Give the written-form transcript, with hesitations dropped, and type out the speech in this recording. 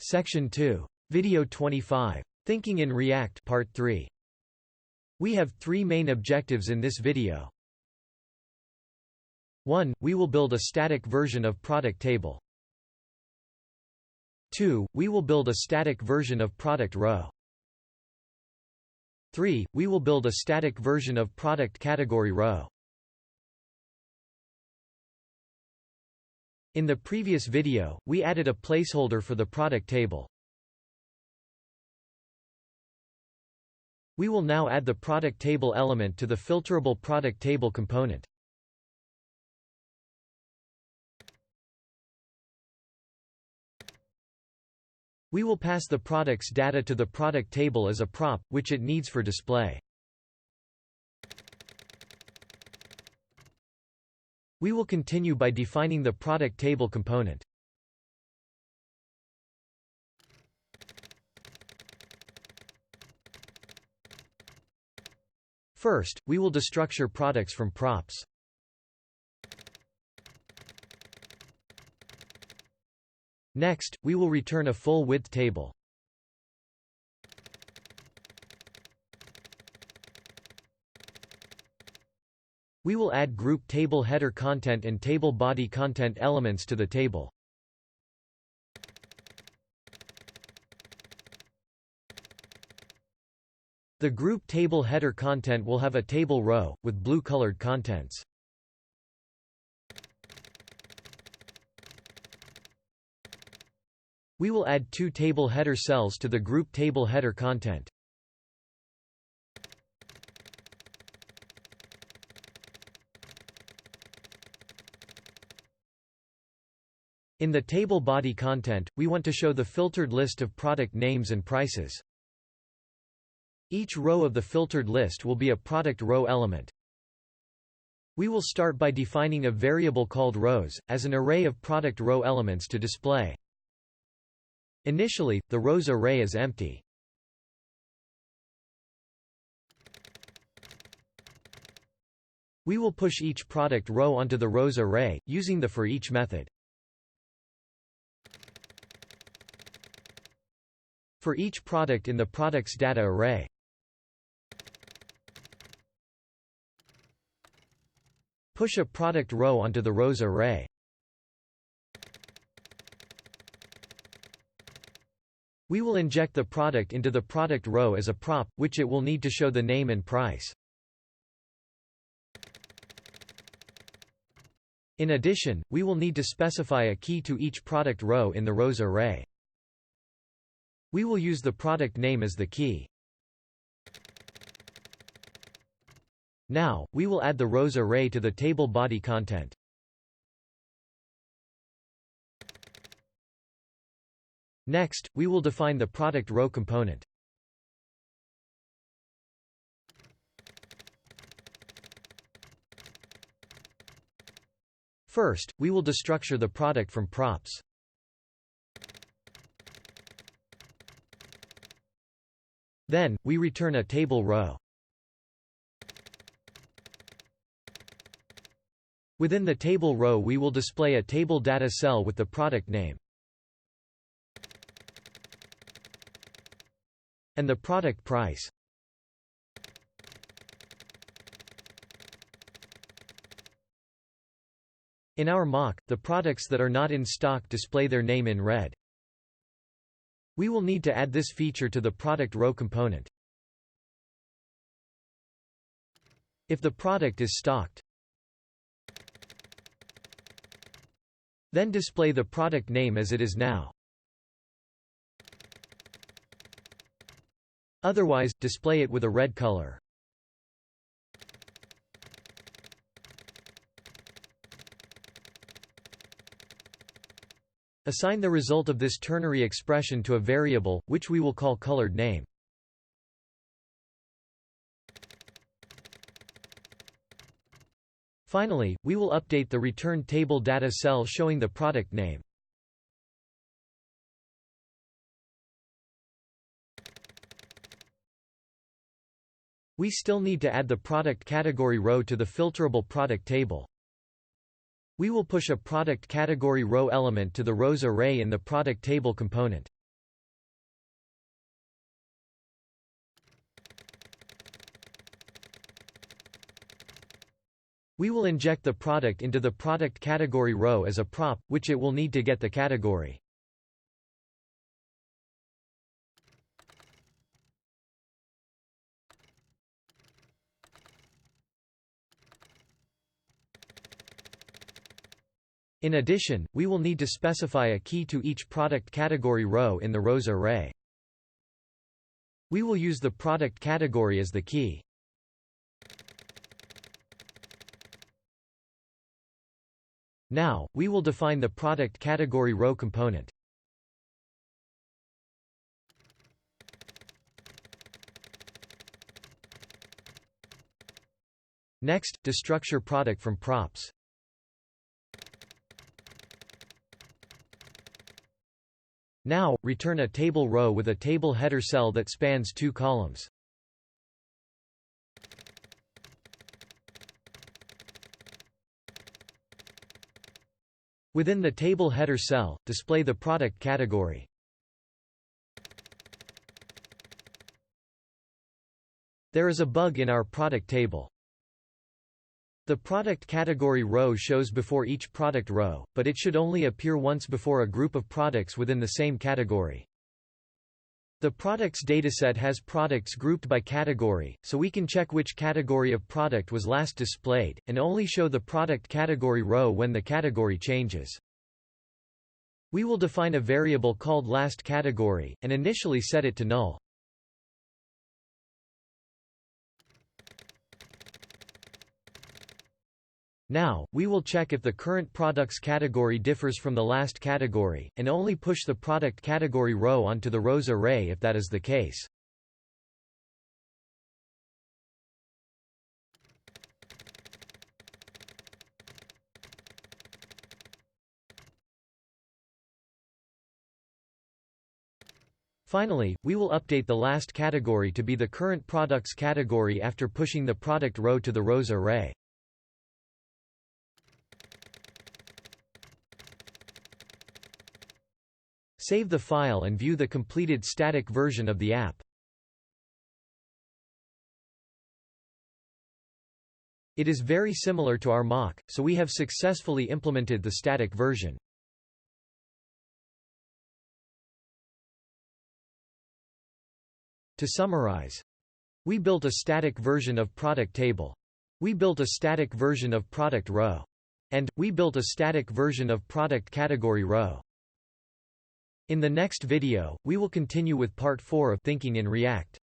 Section 2. Video 25. Thinking in React Part 3. We have three main objectives in this video. 1. We will build a static version of ProductTable. 2. We will build a static version of ProductRow. 3. We will build a static version of ProductCategoryRow. In the previous video, we added a placeholder for the product table. We will now add the product table element to the filterable product table component. We will pass the product's data to the product table as a prop, which it needs for display. We will continue by defining the product table component. First, we will destructure products from props. Next, we will return a full-width table. We will add group table header content and table body content elements to the table. The group table header content will have a table row, with blue-colored contents. We will add two table header cells to the group table header content. In the table body content, we want to show the filtered list of product names and prices. Each row of the filtered list will be a product row element. We will start by defining a variable called rows, as an array of product row elements to display. Initially, the rows array is empty. We will push each product row onto the rows array, using the forEach method. For each product in the product's data array. Push a product row onto the rows array. We will inject the product into the product row as a prop, which it will need to show the name and price. In addition, we will need to specify a key to each product row in the rows array. We will use the product name as the key. Now, we will add the rows array to the table body content. Next, we will define the product row component. First, we will destructure the product from props. Then, we return a table row. Within the table row we will display a table data cell with the product name and the product price. In our mock, the products that are not in stock display their name in red. We will need to add this feature to the product row component. If the product is stocked, then display the product name as it is now. Otherwise, display it with a red color. Assign the result of this ternary expression to a variable, which we will call colored name. Finally, we will update the return table data cell showing the product name. We still need to add the product category row to the filterable product table. We will push a product category row element to the rows array in the product table component. We will inject the product into the product category row as a prop, which it will need to get the category. In addition, we will need to specify a key to each product category row in the rows array. We will use the product category as the key. Now, we will define the product category row component. Next, destructure product from props. Now, return a table row with a table header cell that spans 2 columns. Within the table header cell, display the product category. There is a bug in our product table. The product category row shows before each product row, but it should only appear once before a group of products within the same category. The products dataset has products grouped by category, so we can check which category of product was last displayed, and only show the product category row when the category changes. We will define a variable called lastCategory, and initially set it to null. Now, we will check if the current products category differs from the last category, and only push the product category row onto the rows array if that is the case. Finally, we will update the last category to be the current products category after pushing the product row to the rows array. Save the file and view the completed static version of the app. It is very similar to our mock, so we have successfully implemented the static version. To summarize, we built a static version of ProductTable. We built a static version of ProductRow. And, we built a static version of ProductCategoryRow. In the next video, we will continue with part 4 of Thinking in React.